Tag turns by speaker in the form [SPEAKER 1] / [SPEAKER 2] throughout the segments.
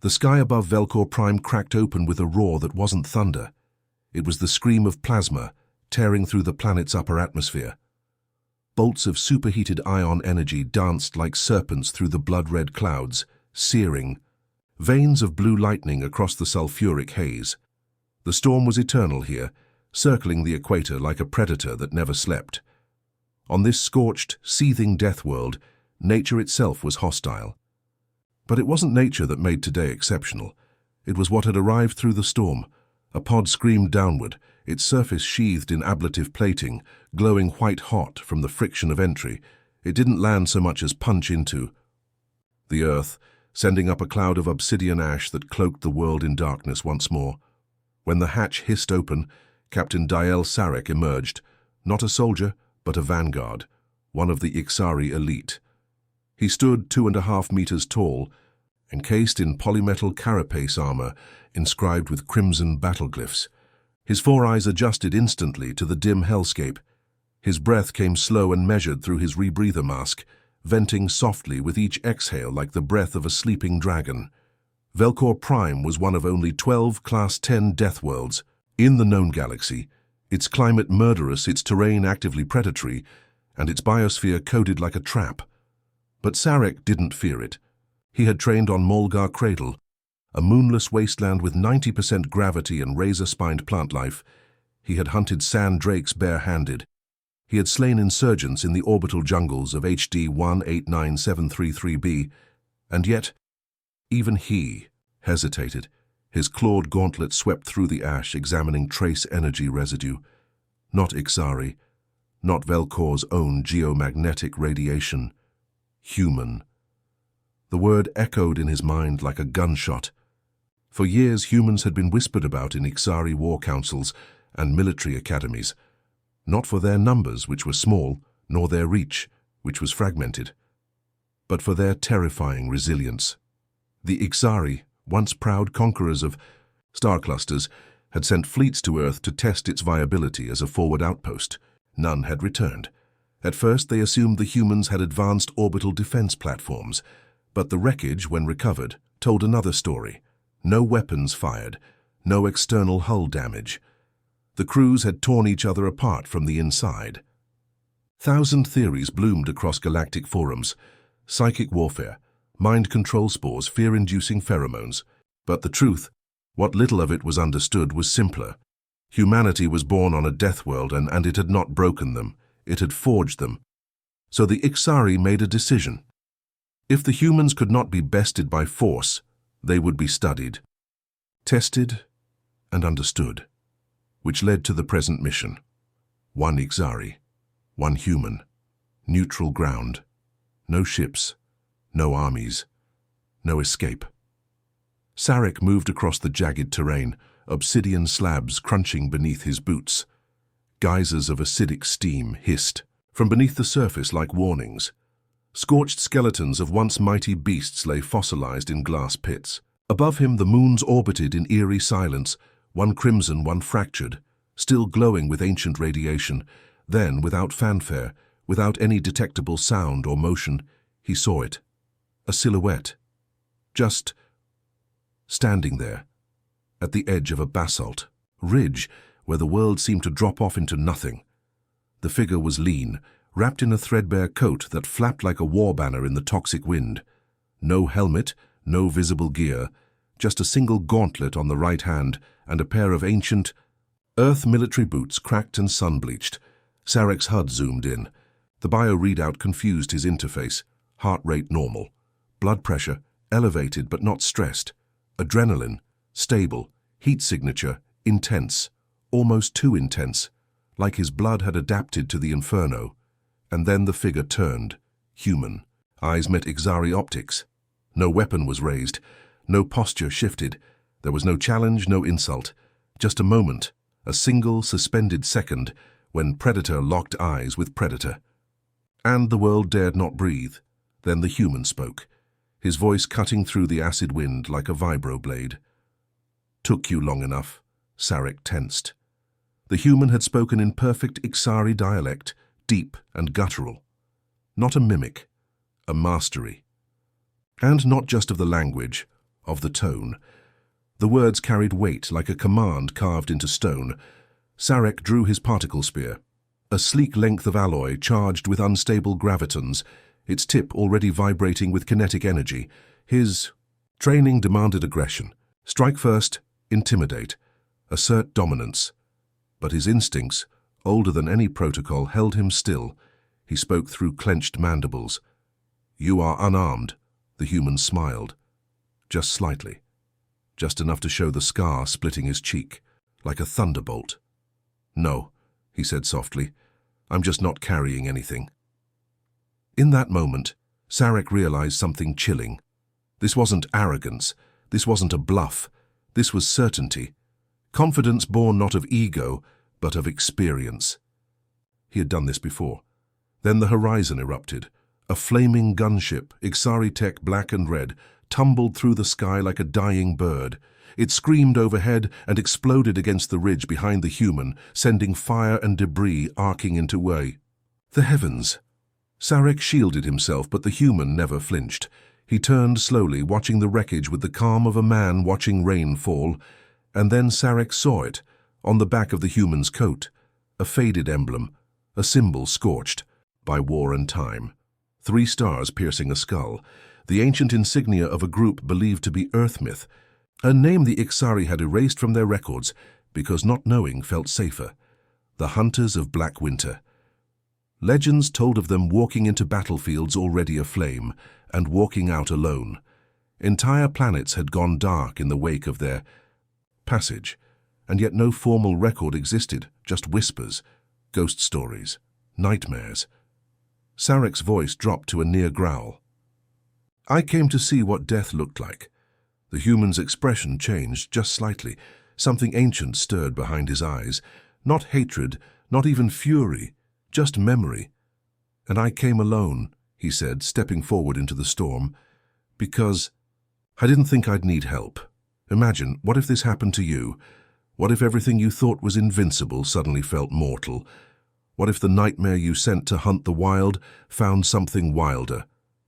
[SPEAKER 1] The sky above Velcor Prime cracked open with a roar that wasn't thunder. It was the scream of plasma tearing through the planet's upper atmosphere. Bolts of superheated ion energy danced like serpents through the blood-red clouds, searing, veins of blue lightning across the sulfuric haze. The storm was eternal here, circling the equator like a predator that never slept. On this scorched, seething death world, nature itself was hostile. But it wasn't nature that made today exceptional. It was what had arrived through the storm. A pod screamed downward, its surface sheathed in ablative plating, glowing white-hot from the friction of entry. It didn't land so much as punch into the earth, sending up a cloud of obsidian ash that cloaked the world in darkness once more. When the hatch hissed open, Captain Diel Sarek emerged, not a soldier, but a vanguard, one of the Ixari elite. He stood 2.5 meters tall, encased in polymetal carapace armor inscribed with crimson battleglyphs. His four eyes adjusted instantly to the dim hellscape. His breath came slow and measured through his rebreather mask, venting softly with each exhale like the breath of a sleeping dragon. Velcor Prime was one of only 12 Class 10 death worlds in the known galaxy, its climate murderous, its terrain actively predatory, and its biosphere coded like a trap. But Sarek didn't fear it. He had trained on Molgar Cradle, a moonless wasteland with 90% gravity and razor-spined plant life. He had hunted sand drakes bare-handed. He had slain insurgents in the orbital jungles of HD 189733b, and yet, even he hesitated. His clawed gauntlet swept through the ash, examining trace energy residue. Not Ixari, not Velcor's own geomagnetic radiation. Human. The word echoed in his mind like a gunshot. For years, humans had been whispered about in Ixari war councils and military academies, not for their numbers, which were small, nor their reach, which was fragmented, but for their terrifying resilience. The Ixari, once proud conquerors of star clusters, had sent fleets to Earth to test its viability as a forward outpost. None had returned. At first, they assumed the humans had advanced orbital defense platforms, but the wreckage, when recovered, told another story. No weapons fired, no external hull damage. The crews had torn each other apart from the inside. 1,000 theories bloomed across galactic forums: psychic warfare, mind control spores, fear-inducing pheromones. But the truth, what little of it was understood, was simpler. Humanity was born on a death world, and it had not broken them. It had forged them. So the Ixari made a decision. If the humans could not be bested by force, they would be studied, tested, and understood, which led to the present mission. One Ixari, one human, neutral ground, no ships, no armies, no escape. Sarek moved across the jagged terrain, obsidian slabs crunching beneath his boots. Geysers of acidic steam hissed from beneath the surface like warnings. Scorched skeletons of once mighty beasts lay fossilized in glass pits. Above him, the moons orbited in eerie silence, one crimson, one fractured, still glowing with ancient radiation. Then, without fanfare, without any detectable sound or motion, he saw it. A silhouette. Just standing there, at the edge of a basalt ridge where the world seemed to drop off into nothing. The figure was lean, wrapped in a threadbare coat that flapped like a war banner in the toxic wind. No helmet, no visible gear, just a single gauntlet on the right hand and a pair of ancient Earth military boots, cracked and sun-bleached. Sarek's HUD zoomed in. The bio readout confused his interface. Heart rate normal. Blood pressure elevated but not stressed. Adrenaline stable. Heat signature intense. Almost too intense, like his blood had adapted to the inferno. And then the figure turned, human. Eyes met Ixari optics. No weapon was raised, no posture shifted. There was no challenge, no insult. Just a moment, a single suspended second, when predator locked eyes with predator. And the world dared not breathe. Then the human spoke, his voice cutting through the acid wind like a vibroblade. Took you long enough, Sarek tensed. The human had spoken in perfect Ixari dialect, deep and guttural. Not a mimic, a mastery. And not just of the language, of the tone. The words carried weight like a command carved into stone. Sarek drew his particle spear, a sleek length of alloy charged with unstable gravitons, its tip already vibrating with kinetic energy. His training demanded aggression. Strike first, intimidate, assert dominance. But his instincts, older than any protocol, held him still. He spoke through clenched mandibles. "You are unarmed," the human smiled. Just slightly. Just enough to show the scar splitting his cheek, like a thunderbolt. "No," he said softly. "I'm just not carrying anything." In that moment, Sarek realized something chilling. This wasn't arrogance. This wasn't a bluff. This was certainty. Confidence born not of ego, but of experience. He had done this before. Then the horizon erupted. A flaming gunship, Ixari tech black and red, tumbled through the sky like a dying bird. It screamed overhead and exploded against the ridge behind the human, sending fire and debris arcing into way. The heavens. Sarek shielded himself, but the human never flinched. He turned slowly, watching the wreckage with the calm of a man watching rain fall, and then Sarek saw it, on the back of the human's coat, a faded emblem, a symbol scorched by war and time. 3 stars piercing a skull, the ancient insignia of a group believed to be Earth myth, a name the Ixari had erased from their records because not knowing felt safer. The Hunters of Black Winter. Legends told of them walking into battlefields already aflame and walking out alone. Entire planets had gone dark in the wake of their passage, and yet no formal record existed, just whispers, ghost stories, nightmares. Sarek's voice dropped to a near growl. "I came to see what death looked like." The human's expression changed just slightly. Something ancient stirred behind his eyes. Not hatred, not even fury, just memory. "And I came alone," he said, stepping forward into the storm, "because I didn't think I'd need help. Imagine, what if this happened to you? What if everything you thought was invincible suddenly felt mortal? What if the nightmare you sent to hunt the wild found something wilder?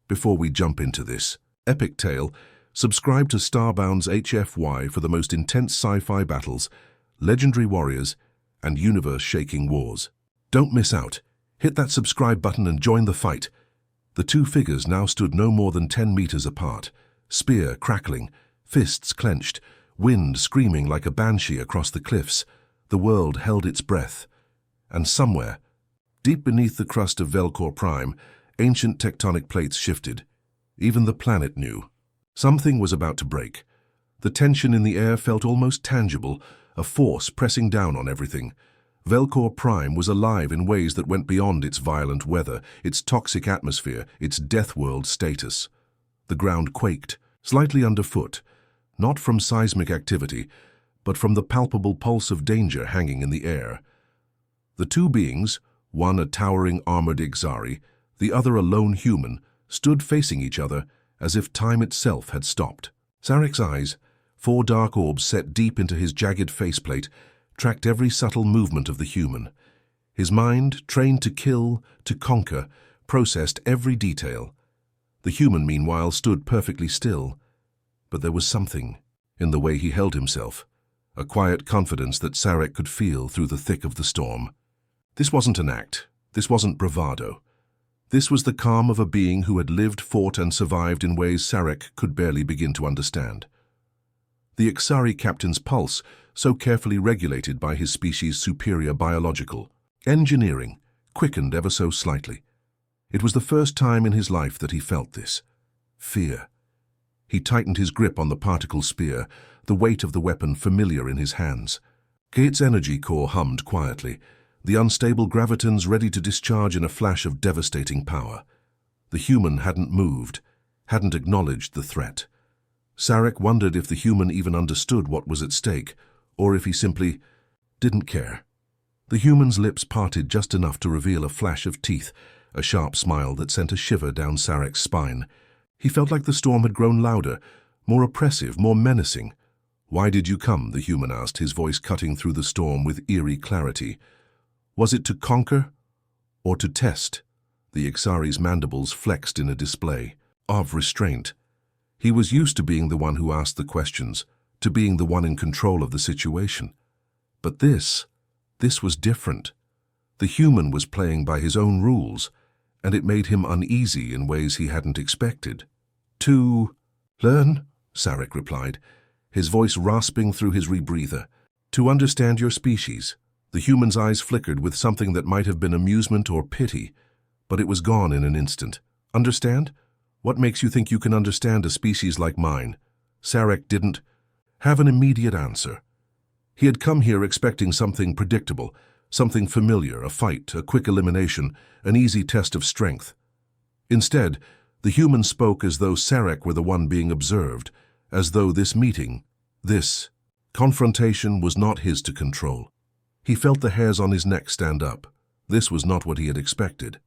[SPEAKER 1] Before we jump into this epic tale, subscribe to Starbound's HFY for the most intense sci-fi battles, legendary warriors, and universe-shaking wars. Don't miss out. Hit that subscribe button and join the fight. The 2 figures now stood no more than 10 meters apart, spear crackling, fists clenched, wind screaming like a banshee across the cliffs. The world held its breath. And somewhere, deep beneath the crust of Velcor Prime, ancient tectonic plates shifted. Even the planet knew. Something was about to break. The tension in the air felt almost tangible, a force pressing down on everything. Velcor Prime was alive in ways that went beyond its violent weather, its toxic atmosphere, its death world status. The ground quaked, slightly underfoot, not from seismic activity, but from the palpable pulse of danger hanging in the air. The 2 beings, one a towering armored Ixari, the other a lone human, stood facing each other as if time itself had stopped. Sarek's eyes, 4 dark orbs set deep into his jagged faceplate, tracked every subtle movement of the human. His mind, trained to kill, to conquer, processed every detail. The human, meanwhile, stood perfectly still. But there was something in the way he held himself, a quiet confidence that Sarek could feel through the thick of the storm. This wasn't an act. This wasn't bravado. This was the calm of a being who had lived, fought, and survived in ways Sarek could barely begin to understand. The Ixari captain's pulse, so carefully regulated by his species' superior biological engineering, quickened ever so slightly. It was the first time in his life that he felt this. Fear. He tightened his grip on the particle spear, the weight of the weapon familiar in his hands. Its energy core hummed quietly, the unstable gravitons ready to discharge in a flash of devastating power. The human hadn't moved, hadn't acknowledged the threat. Sarek wondered if the human even understood what was at stake, or if he simply didn't care. The human's lips parted just enough to reveal a flash of teeth, a sharp smile that sent a shiver down Sarek's spine. He felt like the storm had grown louder, more oppressive, more menacing. "Why did you come?" the human asked, his voice cutting through the storm with eerie clarity. Was it to conquer or to test? The Ixari's mandibles flexed in a display of restraint. He was used to being the one who asked the questions, to being the one in control of the situation. But this was different. The human was playing by his own rules, and it made him uneasy in ways he hadn't expected. "To learn," Sarek replied, his voice rasping through his rebreather. "To understand your species." The human's eyes flickered with something that might have been amusement or pity, but it was gone in an instant. "Understand? What makes you think you can understand a species like mine?" Sarek didn't have an immediate answer. He had come here expecting something predictable, something familiar, a fight, a quick elimination, an easy test of strength. Instead, the human spoke as though Sarek were the one being observed, as though this meeting, this confrontation was not his to control. He felt the hairs on his neck stand up. This was not what he had expected.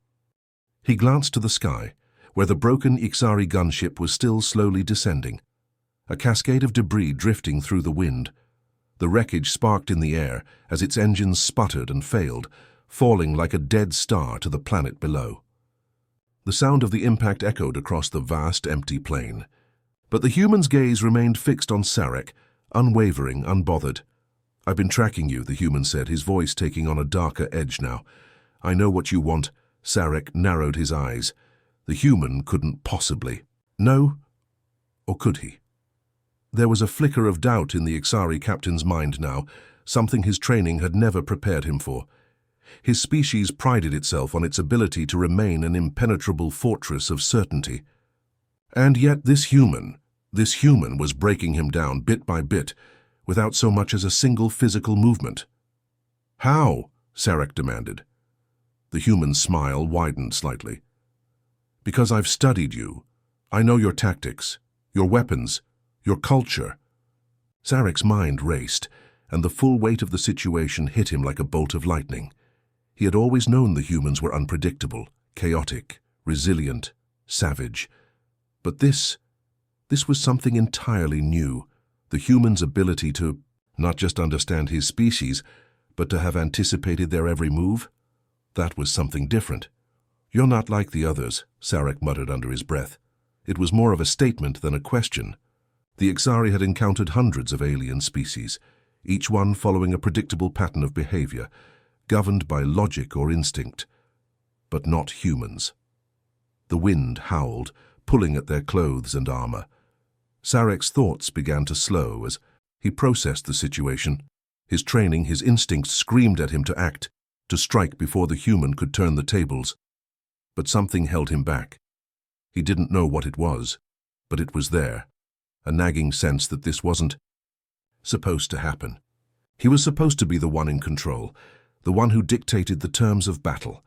[SPEAKER 1] He glanced to the sky, where the broken Ixari gunship was still slowly descending, a cascade of debris drifting through the wind. The wreckage sparked in the air as its engines sputtered and failed, falling like a dead star to the planet below. The sound of the impact echoed across the vast, empty plain. But the human's gaze remained fixed on Sarek, unwavering, unbothered. "I've been tracking you," the human said, his voice taking on a darker edge now. "I know what you want." Sarek narrowed his eyes. The human couldn't possibly. No? Or could he? There was a flicker of doubt in the Ixari captain's mind now, something his training had never prepared him for. His species prided itself on its ability to remain an impenetrable fortress of certainty. And yet this human was breaking him down bit by bit, without so much as a single physical movement. "How?" Sarek demanded. The human's smile widened slightly. "Because I've studied you. I know your tactics, your weapons, your culture." Sarek's mind raced, and the full weight of the situation hit him like a bolt of lightning. He had always known the humans were unpredictable, chaotic, resilient, savage. But this was something entirely new. The human's ability to not just understand his species, but to have anticipated their every move. That was something different. "You're not like the others," Sarek muttered under his breath. It was more of a statement than a question. The Ixari had encountered hundreds of alien species, each one following a predictable pattern of behavior, governed by logic or instinct, but not humans. The wind howled, pulling at their clothes and armor. Sarek's thoughts began to slow as he processed the situation. His training, his instincts screamed at him to act, to strike before the human could turn the tables. But something held him back. He didn't know what it was, but it was there, a nagging sense that this wasn't supposed to happen. He was supposed to be the one in control, the one who dictated the terms of battle,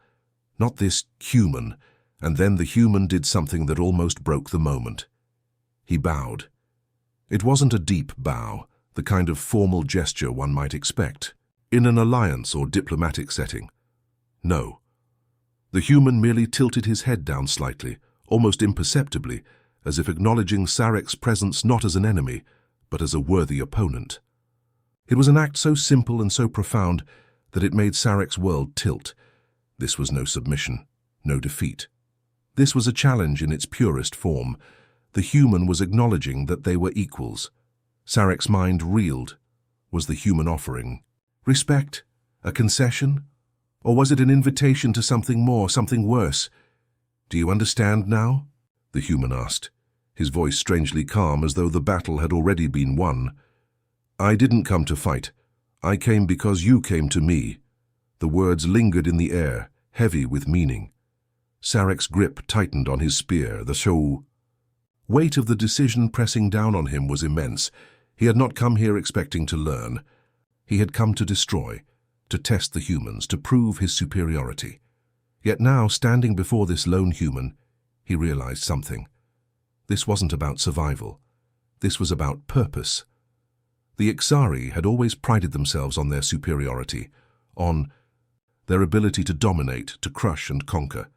[SPEAKER 1] not this human. And then the human did something that almost broke the moment. He bowed. It wasn't a deep bow, the kind of formal gesture one might expect in an alliance or diplomatic setting. No. The human merely tilted his head down slightly, almost imperceptibly, as if acknowledging Sarek's presence not as an enemy, but as a worthy opponent. It was an act so simple and so profound that it made Sarek's world tilt. This was no submission, no defeat. This was a challenge in its purest form. The human was acknowledging that they were equals. Sarek's mind reeled. Was the human offering respect? A concession? Or was it an invitation to something more, something worse? "Do you understand now?" the human asked, his voice strangely calm as though the battle had already been won. "I didn't come to fight. I came because you came to me." The words lingered in the air, heavy with meaning. Sarek's grip tightened on his spear, the weight of the decision pressing down on him was immense. He had not come here expecting to learn. He had come to destroy, to test the humans, to prove his superiority. Yet now, standing before this lone human, he realized something. This wasn't about survival. This was about purpose. The Ixari had always prided themselves on their superiority, on their ability to dominate, to crush and conquer.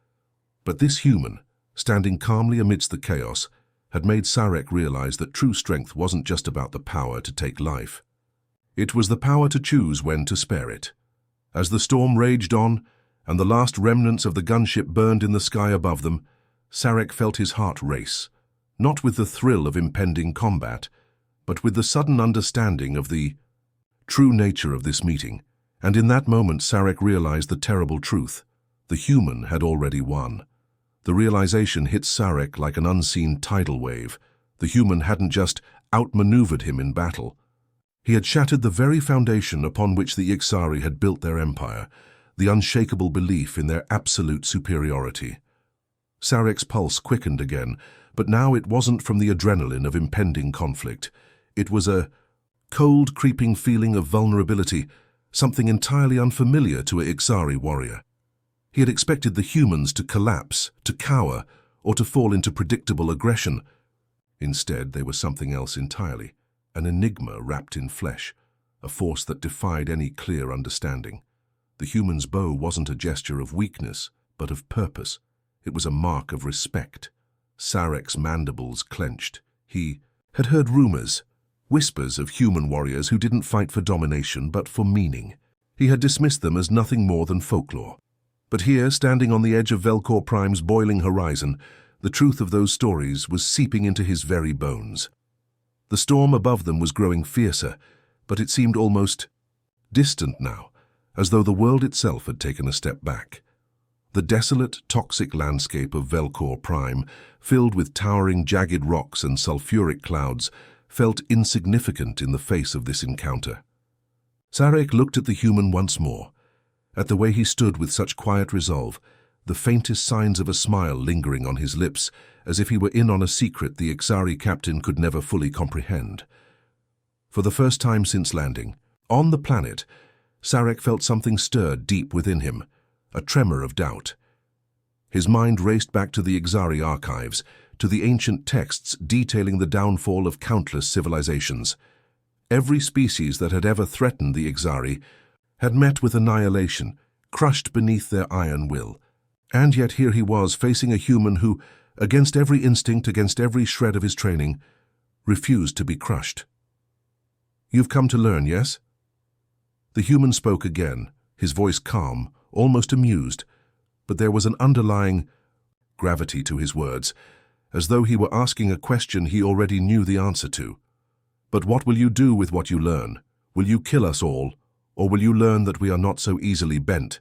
[SPEAKER 1] But this human, standing calmly amidst the chaos, had made Sarek realize that true strength wasn't just about the power to take life. It was the power to choose when to spare it. As the storm raged on, and the last remnants of the gunship burned in the sky above them, Sarek felt his heart race. not with the thrill of impending combat, but with the sudden understanding of the true nature of this meeting. And in that moment, Sarek realized the terrible truth. The human had already won. The realization hit Sarek like an unseen tidal wave. The human hadn't just outmaneuvered him in battle. He had shattered the very foundation upon which the Ixari had built their empire, the unshakable belief in their absolute superiority. Sarek's pulse quickened again, but now it wasn't from the adrenaline of impending conflict. It was a cold, creeping feeling of vulnerability, something entirely unfamiliar to a Ixari warrior. He had expected the humans to collapse, to cower, or to fall into predictable aggression. Instead, they were something else entirely, an enigma wrapped in flesh, a force that defied any clear understanding. The human's bow wasn't a gesture of weakness, but of purpose. It was a mark of respect. Sarek's mandibles clenched. He had heard rumors, whispers of human warriors who didn't fight for domination but for meaning. He had dismissed them as nothing more than folklore. But here, standing on the edge of Velcor Prime's boiling horizon, the truth of those stories was seeping into his very bones. The storm above them was growing fiercer, but it seemed almost distant now, as though the world itself had taken a step back. The desolate, toxic landscape of Velcor Prime, filled with towering, jagged rocks and sulfuric clouds, felt insignificant in the face of this encounter. Sarek looked at the human once more, at the way he stood with such quiet resolve, the faintest signs of a smile lingering on his lips, as if he were in on a secret the Ixari captain could never fully comprehend. For the first time since landing, on the planet, Sarek felt something stir deep within him, a tremor of doubt. His mind raced back to the Ixari archives, to the ancient texts detailing the downfall of countless civilizations. Every species that had ever threatened the Ixari had met with annihilation, crushed beneath their iron will. And yet here he was, facing a human who, against every instinct, against every shred of his training, refused to be crushed. "You've come to learn, yes?" The human spoke again, his voice calm, almost amused, but there was an underlying gravity to his words, as though he were asking a question he already knew the answer to. "But what will you do with what you learn? Will you kill us all, or will you learn that we are not so easily bent?"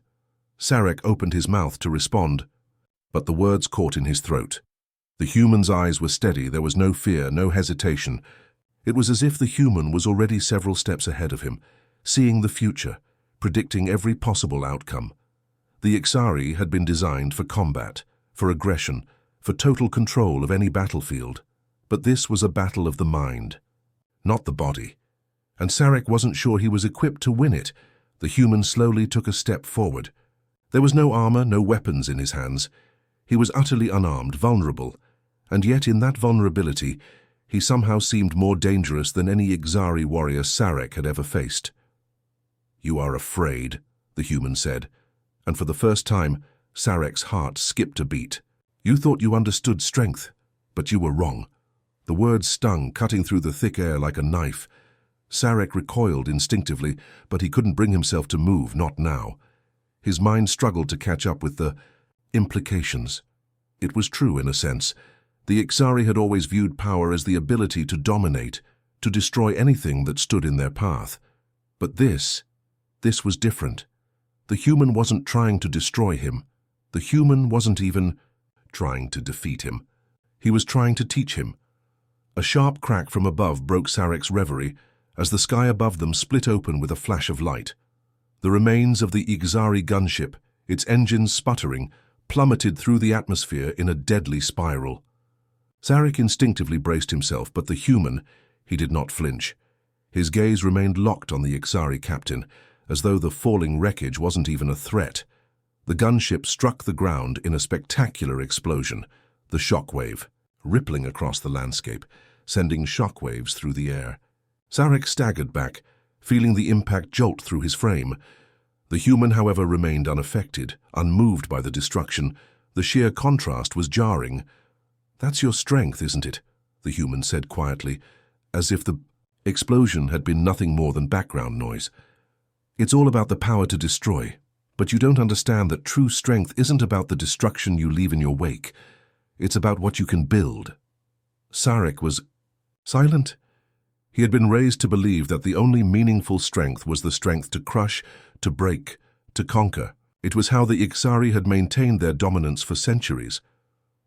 [SPEAKER 1] Sarek opened his mouth to respond, but the words caught in his throat. The human's eyes were steady. There was no fear, no hesitation. It was as if the human was already several steps ahead of him, seeing the future, predicting every possible outcome. The Ixari had been designed for combat, for aggression, for total control of any battlefield. But this was a battle of the mind, not the body. And Sarek wasn't sure he was equipped to win it. The human slowly took a step forward. There was no armor, no weapons in his hands. He was utterly unarmed, vulnerable, and yet in that vulnerability, he somehow seemed more dangerous than any Ixari warrior Sarek had ever faced. "You are afraid," the human said, and for the first time, Sarek's heart skipped a beat. "You thought you understood strength, but you were wrong." The words stung, cutting through the thick air like a knife. Sarek recoiled instinctively, but he couldn't bring himself to move, not now. His mind struggled to catch up with the implications. It was true in a sense. The Ixari had always viewed power as the ability to dominate, to destroy anything that stood in their path. But this was different. The human wasn't trying to destroy him. The human wasn't even trying to defeat him. He was trying to teach him. A sharp crack from above broke Sarek's reverie as the sky above them split open with a flash of light. The remains of the Ixari gunship, its engines sputtering, plummeted through the atmosphere in a deadly spiral. Sarek instinctively braced himself, but the human, he did not flinch. His gaze remained locked on the Ixari captain, as though the falling wreckage wasn't even a threat. The gunship struck the ground in a spectacular explosion, the shockwave, rippling across the landscape, sending shockwaves through the air. Sarek staggered back, feeling the impact jolt through his frame. The human, however, remained unaffected, unmoved by the destruction. The sheer contrast was jarring. "That's your strength, isn't it?" the human said quietly, as if the explosion had been nothing more than background noise. "It's all about the power to destroy. But you don't understand that true strength isn't about the destruction you leave in your wake. It's about what you can build." Sarek was silent. He had been raised to believe that the only meaningful strength was the strength to crush, to break, to conquer. It was how the Ixari had maintained their dominance for centuries.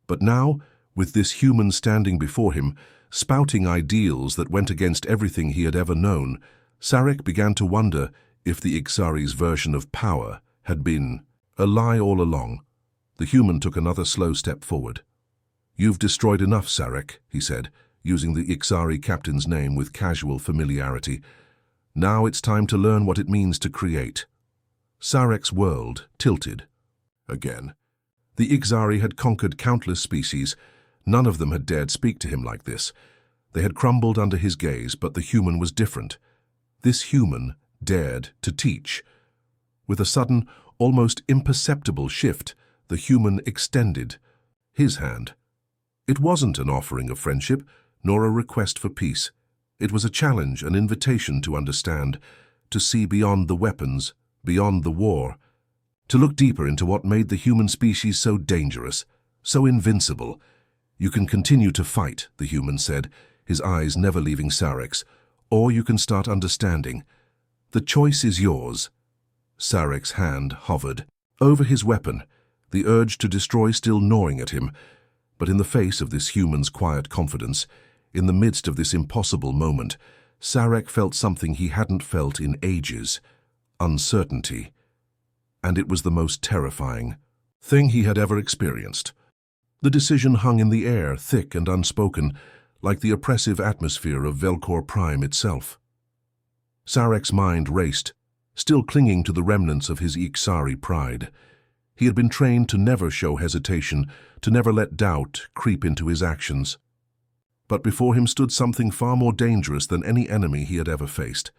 [SPEAKER 1] But now, with this human standing before him, spouting ideals that went against everything he had ever known, Sarek began to wonder if the Ixari's version of power had been a lie all along. The human took another slow step forward. "You've destroyed enough, Sarek," he said, using the Ixari captain's name with casual familiarity. "Now it's time to learn what it means to create." Sarek's world tilted. Again. The Ixari had conquered countless species. None of them had dared speak to him like this. They had crumbled under his gaze, but the human was different. This human dared to teach. With a sudden, almost imperceptible shift, the human extended his hand. It wasn't an offering of friendship, nor a request for peace. It was a challenge, an invitation to understand, to see beyond the weapons, beyond the war, to look deeper into what made the human species so dangerous, so invincible. "You can continue to fight," the human said, his eyes never leaving Sarek's, "or you can start understanding. The choice is yours." Sarek's hand hovered over his weapon, the urge to destroy still gnawing at him. But in the face of this human's quiet confidence, in the midst of this impossible moment, Sarek felt something he hadn't felt in ages: uncertainty. And it was the most terrifying thing he had ever experienced. The decision hung in the air, thick and unspoken, like the oppressive atmosphere of Velcor Prime itself. Sarek's mind raced, still clinging to the remnants of his Ixari pride. He had been trained to never show hesitation, to never let doubt creep into his actions. But before him stood something far more dangerous than any enemy he had ever faced.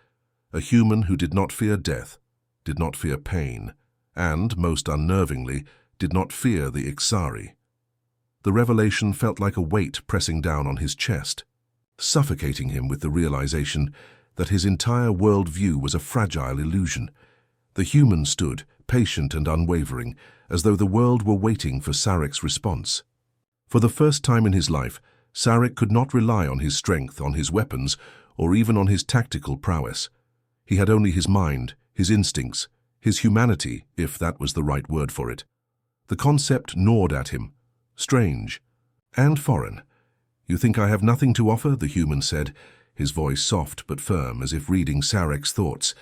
[SPEAKER 1] A human who did not fear death, did not fear pain, and, most unnervingly, did not fear the Ixari. The revelation felt like a weight pressing down on his chest, suffocating him with the realization that his entire worldview was a fragile illusion. The human stood, patient and unwavering, as though the world were waiting for Sarek's response. For the first time in his life, Sarek could not rely on his strength, on his weapons, or even on his tactical prowess. He had only his mind, his instincts, his humanity, if that was the right word for it. The concept gnawed at him, strange and foreign. "You think I have nothing to offer?" the human said, his voice soft but firm, as if reading Sarek's thoughts.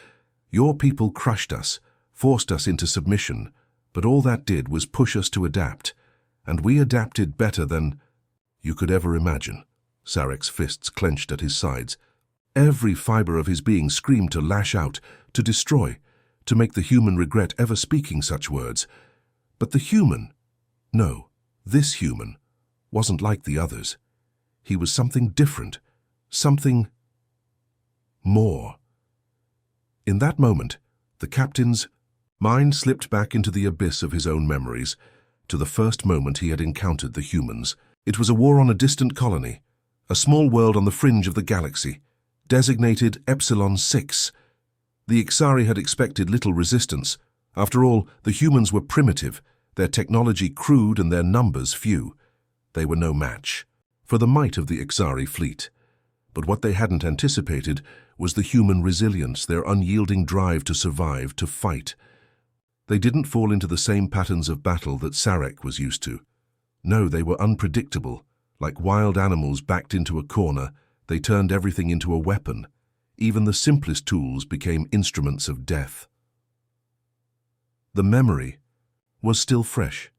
[SPEAKER 1] "Your people crushed us, forced us into submission, but all that did was push us to adapt, and we adapted better than you could ever imagine." Sarek's fists clenched at his sides. Every fiber of his being screamed to lash out, to destroy, to make the human regret ever speaking such words. But the human, no, this human, wasn't like the others. He was something different, something more. In that moment, the captain's mind slipped back into the abyss of his own memories, to the first moment he had encountered the humans. It was a war on a distant colony, a small world on the fringe of the galaxy, designated Epsilon 6. The Ixari had expected little resistance. After all, the humans were primitive, their technology crude and their numbers few. They were no match for the might of the Ixari fleet. But what they hadn't anticipated was the human resilience, their unyielding drive to survive, to fight. They didn't fall into the same patterns of battle that Sarek was used to. No, they were unpredictable. Like wild animals backed into a corner, they turned everything into a weapon. Even the simplest tools became instruments of death. The memory was still fresh.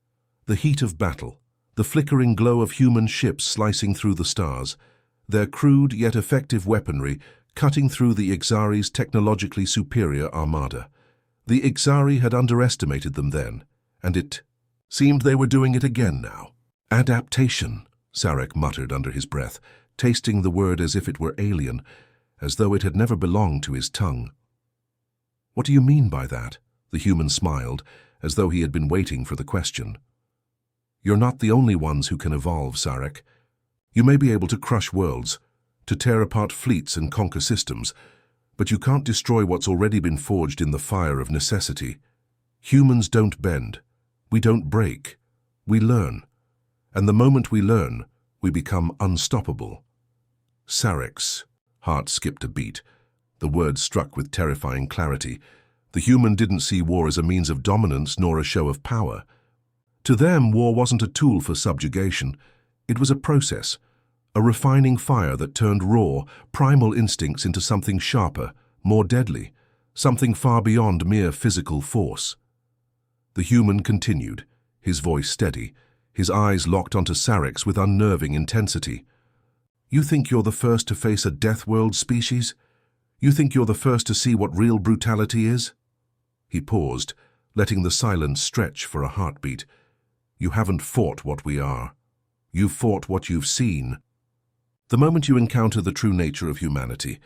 [SPEAKER 1] The heat of battle, the flickering glow of human ships slicing through the stars, their crude yet effective weaponry cutting through the Ixari's technologically superior armada. The Ixari had underestimated them then, and it seemed they were doing it again now. "Adaptation," Sarek muttered under his breath, tasting the word as if it were alien, as though it had never belonged to his tongue. "What do you mean by that?" The human smiled, as though he had been waiting for the question. "You're not the only ones who can evolve, Sarek. You may be able to crush worlds, to tear apart fleets and conquer systems, but you can't destroy what's already been forged in the fire of necessity. Humans don't bend. We don't break. We learn. And the moment we learn, we become unstoppable. Sarek's heart skipped a beat. The words struck with terrifying clarity. The human didn't see war as a means of dominance nor a show of power. To them, war wasn't a tool for subjugation. It was a process, a refining fire that turned raw, primal instincts into something sharper, more deadly, something far beyond mere physical force. The human continued, his voice steady, his eyes locked onto Sarek's with unnerving intensity. You think you're the first to face a death world species? You think you're the first to see what real brutality is? He paused, letting the silence stretch for a heartbeat. You haven't fought what we are. You've fought what you've seen. The moment you encounter the true nature of humanity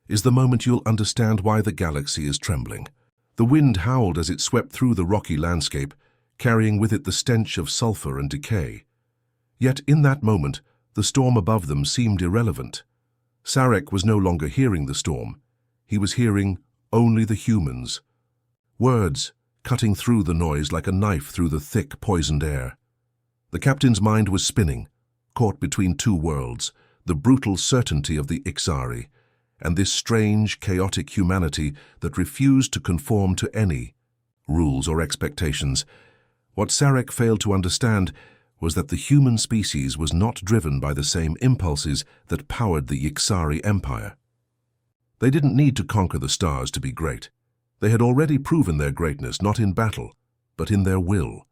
[SPEAKER 1] is the moment you'll understand why the galaxy is trembling. The wind howled as it swept through the rocky landscape, carrying with it the stench of sulfur and decay. Yet in that moment, the storm above them seemed irrelevant. Sarek was no longer hearing the storm. He was hearing only the humans. Words cutting through the noise like a knife through the thick, poisoned air. The captain's mind was spinning, caught between two worlds, the brutal certainty of the Ixari, and this strange, chaotic humanity that refused to conform to any rules or expectations. What Sarek failed to understand was that the human species was not driven by the same impulses that powered the Ixari Empire. They didn't need to conquer the stars to be great. They had already proven their greatness not in battle, but in their will.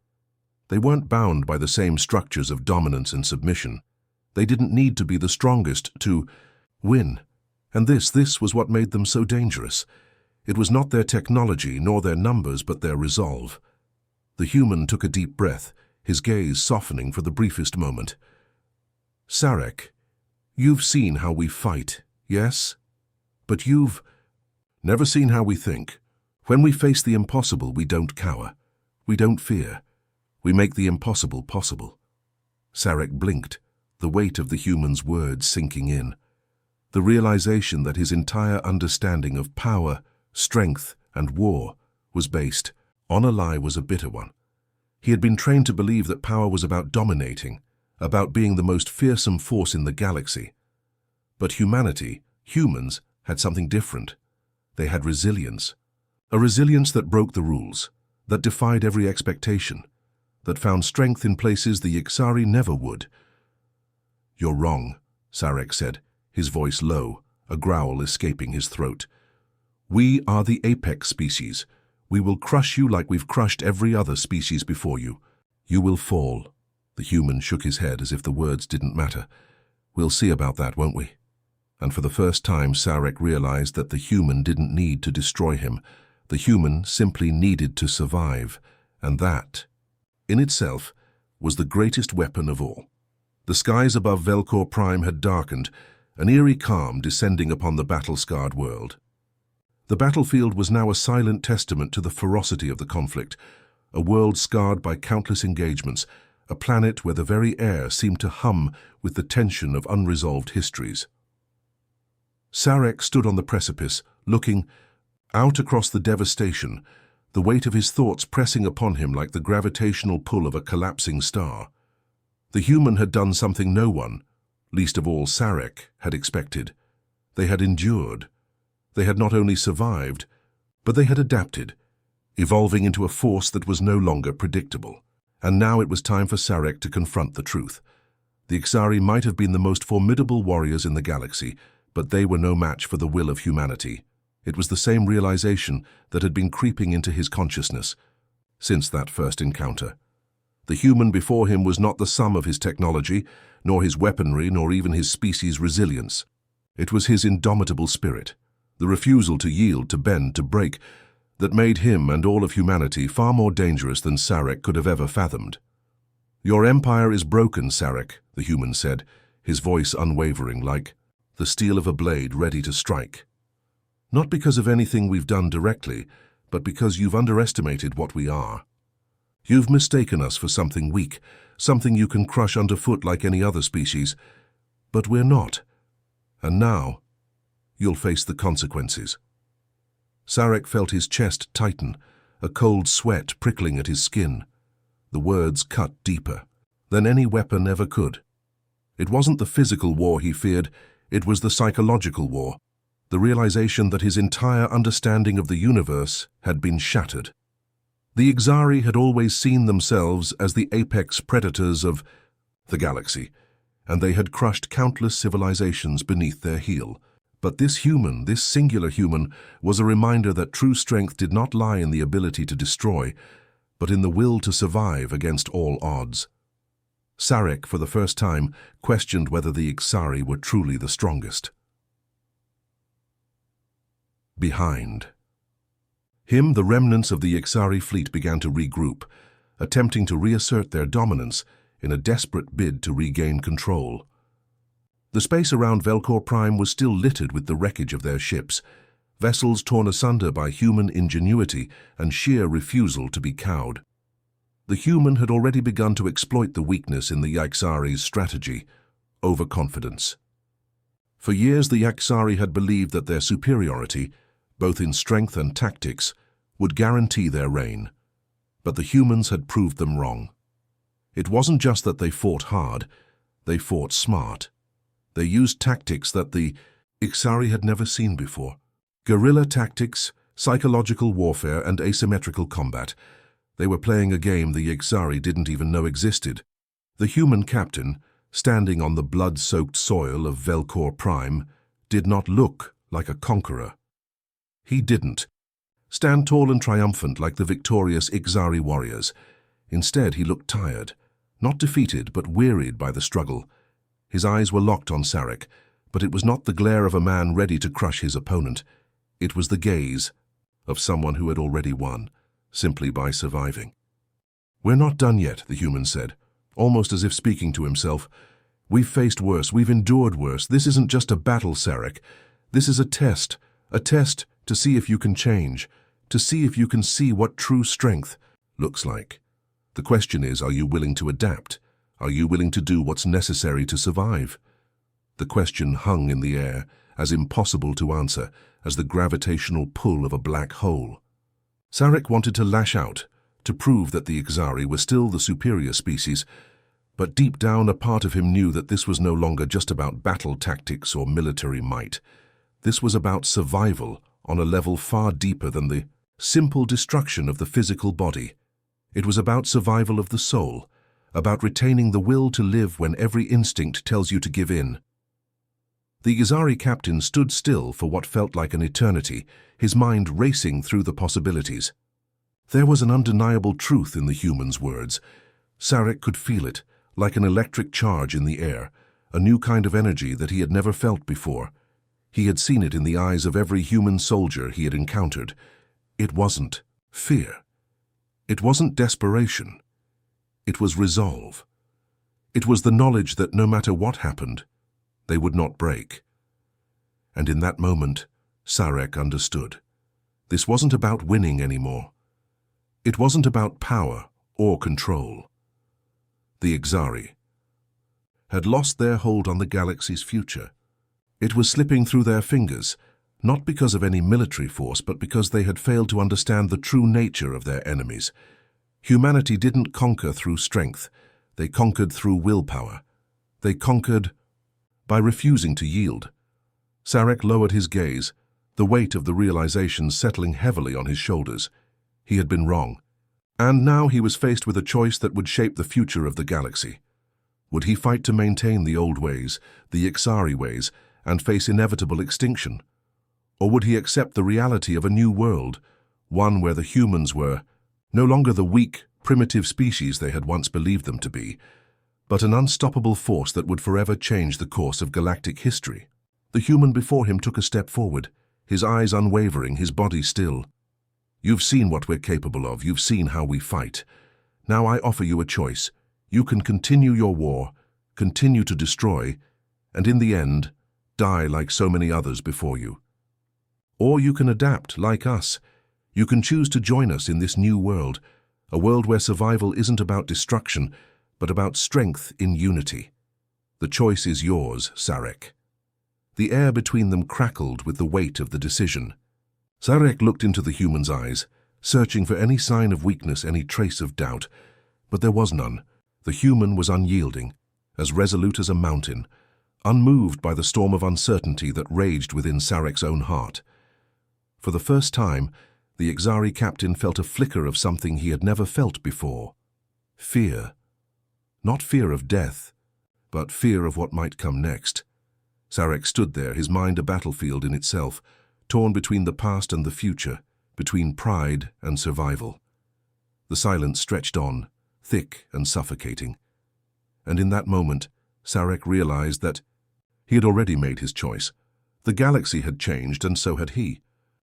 [SPEAKER 1] They weren't bound by the same structures of dominance and submission. They didn't need to be the strongest to win. And this was what made them so dangerous. It was not their technology nor their numbers, but their resolve. The human took a deep breath, his gaze softening for the briefest moment. Sarek, you've seen how we fight, yes? But you've never seen how we think. When we face the impossible, we don't cower. We don't fear. We make the impossible possible. Sarek blinked, the weight of the human's words sinking in. The realization that his entire understanding of power, strength, and war was based on a lie was a bitter one. He had been trained to believe that power was about dominating, about being the most fearsome force in the galaxy. But humanity, humans, had something different. They had resilience. A resilience that broke the rules, that defied every expectation, that found strength in places the Ixari never would. You're wrong, Sarek said, his voice low, a growl escaping his throat. We are the apex species. We will crush you like we've crushed every other species before you. You will fall. The human shook his head as if the words didn't matter. We'll see about that, won't we? And for the first time, Sarek realized that the human didn't need to destroy him. The human simply needed to survive, and that, in itself, was the greatest weapon of all. The skies above Velcor Prime had darkened, an eerie calm descending upon the battle-scarred world. The battlefield was now a silent testament to the ferocity of the conflict, a world scarred by countless engagements, a planet where the very air seemed to hum with the tension of unresolved histories. Sarek stood on the precipice, looking out across the devastation, the weight of his thoughts pressing upon him like the gravitational pull of a collapsing star. The human had done something no one, least of all Sarek, had expected. They had endured. They had not only survived, but they had adapted, evolving into a force that was no longer predictable. And now it was time for Sarek to confront the truth. The Ixari might have been the most formidable warriors in the galaxy, but they were no match for the will of humanity. It was the same realization that had been creeping into his consciousness since that first encounter. The human before him was not the sum of his technology, nor his weaponry, nor even his species' resilience. It was his indomitable spirit, the refusal to yield, to bend, to break, that made him and all of humanity far more dangerous than Sarek could have ever fathomed. Your empire is broken, Sarek, the human said, his voice unwavering, like the steel of a blade ready to strike. Not because of anything we've done directly, but because you've underestimated what we are. You've mistaken us for something weak, something you can crush underfoot like any other species. But we're not. And now, you'll face the consequences. Sarek felt his chest tighten, a cold sweat prickling at his skin. The words cut deeper than any weapon ever could. It wasn't the physical war he feared, it was the psychological war, the realization that his entire understanding of the universe had been shattered. The Exari had always seen themselves as the apex predators of the galaxy, and they had crushed countless civilizations beneath their heel. But this human, this singular human, was a reminder that true strength did not lie in the ability to destroy, but in the will to survive against all odds. Sarek, for the first time, questioned whether the Exari were truly the strongest. Behind him, the remnants of the Exari fleet began to regroup, attempting to reassert their dominance in a desperate bid to regain control. The space around Velcor Prime was still littered with the wreckage of their ships, vessels torn asunder by human ingenuity and sheer refusal to be cowed. The human had already begun to exploit the weakness in the Exari's strategy, overconfidence. For years the Exari had believed that their superiority, both in strength and tactics, would guarantee their reign. But the humans had proved them wrong. It wasn't just that they fought hard, they fought smart. They used tactics that the Exari had never seen before. Guerrilla tactics, psychological warfare, and asymmetrical combat. They were playing a game the Exari didn't even know existed. The human captain, standing on the blood-soaked soil of Velcor Prime, did not look like a conqueror. He didn't stand tall and triumphant like the victorious Exari warriors. Instead, he looked tired, not defeated but wearied by the struggle. His eyes were locked on Sarek, but it was not the glare of a man ready to crush his opponent. It was the gaze of someone who had already won, simply by surviving. "We're not done yet," the human said, almost as if speaking to himself. "We've faced worse, we've endured worse. This isn't just a battle, Sarek. This is a test to see if you can change, to see if you can see what true strength looks like. The question is, are you willing to adapt? Are you willing to do what's necessary to survive?" The question hung in the air, as impossible to answer as the gravitational pull of a black hole. Sarek wanted to lash out, to prove that the Exari were still the superior species, but deep down a part of him knew that this was no longer just about battle tactics or military might. This was about survival on a level far deeper than the simple destruction of the physical body. It was about survival of the soul, about retaining the will to live when every instinct tells you to give in. The Exari captain stood still for what felt like an eternity, his mind racing through the possibilities. There was an undeniable truth in the human's words. Sarek could feel it, like an electric charge in the air, a new kind of energy that he had never felt before. He had seen it in the eyes of every human soldier he had encountered. It wasn't fear. It wasn't desperation. It was resolve. It was the knowledge that no matter what happened, they would not break. And in that moment, Sarek understood. This wasn't about winning anymore. It wasn't about power or control. The Exari had lost their hold on the galaxy's future. It was slipping through their fingers, not because of any military force, but because they had failed to understand the true nature of their enemies. Humanity didn't conquer through strength. They conquered through willpower. They conquered by refusing to yield. Sarek lowered his gaze, the weight of the realization settling heavily on his shoulders. He had been wrong. And now he was faced with a choice that would shape the future of the galaxy. Would he fight to maintain the old ways, the Exari ways, and face inevitable extinction? Or would he accept the reality of a new world, one where the humans were no longer the weak, primitive species they had once believed them to be, but an unstoppable force that would forever change the course of galactic history? The human before him took a step forward, his eyes unwavering, his body still. "You've seen what we're capable of, you've seen how we fight. Now I offer you a choice. You can continue your war, continue to destroy, and in the end, die like so many others before you. Or you can adapt, like us. You can choose to join us in this new world, a world where survival isn't about destruction, but about strength in unity. The choice is yours, Sarek." The air between them crackled with the weight of the decision. Sarek looked into the human's eyes, searching for any sign of weakness, any trace of doubt. But there was none. The human was unyielding, as resolute as a mountain, unmoved by the storm of uncertainty that raged within Sarek's own heart. For the first time, the Exari captain felt a flicker of something he had never felt before. Fear. Not fear of death, but fear of what might come next. Sarek stood there, his mind a battlefield in itself, torn between the past and the future, between pride and survival. The silence stretched on, thick and suffocating. And in that moment, Sarek realized that he had already made his choice. The galaxy had changed, and so had he.